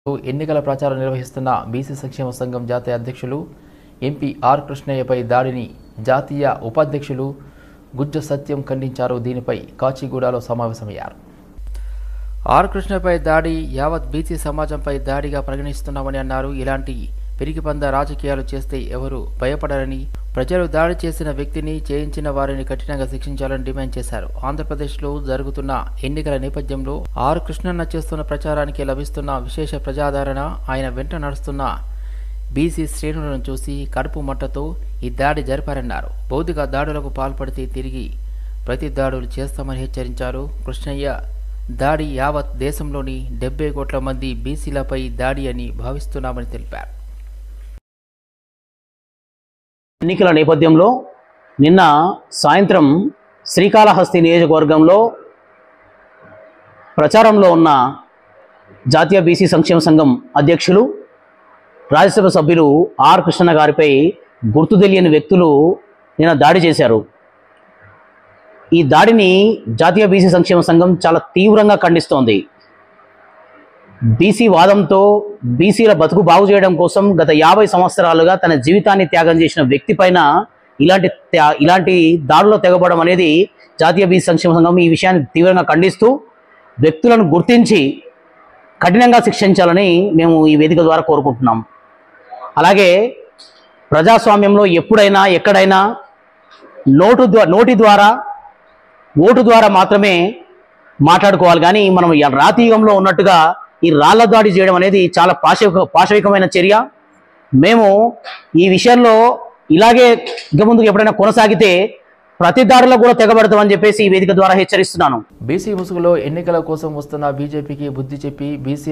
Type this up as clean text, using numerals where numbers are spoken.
ఎన్నికల ప్రచారం నిర్వహిస్తున్న బీసీ సంక్షేమ సంఘం జాతీయ అధ్యక్షులు ఎంపీ ఆర్ కృష్ణయ్యపై దాడిని జాతీయ ఉపాధ్యక్షులు గుజ్జ సత్యం ఖండించారు. దీనిపై కాచిగూడలో సమావేశమయ్యారు. ఆర్ కృష్ణయ్యపై దాడి యావత్ బీసీ సమాజంపై దాడిగా పరిగణిస్తున్నామని అన్నారు. ఇలాంటి పిరికిపంద రాజకీయాలు చేస్తే ఎవరు భయపడరని, ప్రజలు దాడి చేసిన వ్యక్తిని చేయించిన వారిని కఠినంగా శిక్షించాలని డిమాండ్ చేశారు. ఆంధ్రప్రదేశ్లో జరుగుతున్న ఎన్నికల నేపథ్యంలో ఆర్ కృష్ణన్న చేస్తున్న ప్రచారానికి లభిస్తున్న విశేష ప్రజాదరణ, ఆయన వెంట నడుస్తున్న బీసీ శ్రేణులను చూసి కడుపు మంటతో ఈ దాడి జరిపారన్నారు. భౌతిక దాడులకు పాల్పడితే తిరిగి ప్రతి దాడులు చేస్తామని హెచ్చరించారు. కృష్ణయ్య దాడి యావత్ దేశంలోని 70 కోట్ల మంది బీసీలపై దాడి అని భావిస్తున్నామని తెలిపారు. ఎన్నికల నేపథ్యంలో నిన్న సాయంత్రం శ్రీకాళహస్తి నియోజకవర్గంలో ప్రచారంలో ఉన్న జాతీయ బీసీ సంక్షేమ సంఘం అధ్యక్షులు రాజ్యసభ సభ్యులు ఆర్ కృష్ణ గారిపై గుర్తు తెలియని వ్యక్తులు నిన్న దాడి చేశారు. ఈ దాడిని జాతీయ బీసీ సంక్షేమ సంఘం చాలా తీవ్రంగా ఖండిస్తోంది. బీసీ వాదంతో బీసీల బతుకు బాగు చేయడం కోసం గత 50 సంవత్సరాలుగా తన జీవితాన్ని త్యాగం చేసిన వ్యక్తి పైన ఇలాంటి దాడుల్లో తెగబడడం అనేది జాతీయ బీసీ సంక్షేమ సంఘం ఈ విషయాన్ని తీవ్రంగా ఖండిస్తూ వ్యక్తులను గుర్తించి కఠినంగా శిక్షించాలని మేము ఈ వేదిక ద్వారా కోరుకుంటున్నాం. అలాగే ప్రజాస్వామ్యంలో ఎప్పుడైనా ఎక్కడైనా నోటి ద్వారా ఓటు ద్వారా మాత్రమే మాట్లాడుకోవాలి, కానీ మనం రాతి యుగంలో ఉన్నట్టుగా ఈ రాళ్ల దాడి చేయడం అనేది చాలా పాశవికమైన చర్య. మేము ఈ విషయంలో ఇలాగే ఇక ముందుకు ఎప్పుడైనా కొనసాగితే ప్రతి దాడిలో కూడా తెగబడతామని చెప్పేసి ఈ వేదిక ద్వారా హెచ్చరిస్తున్నాను. బీసీ ముసుగులో ఎన్నికల కోసం వస్తున్న బీజేపీకి బుద్ధి చెప్పి బీసీల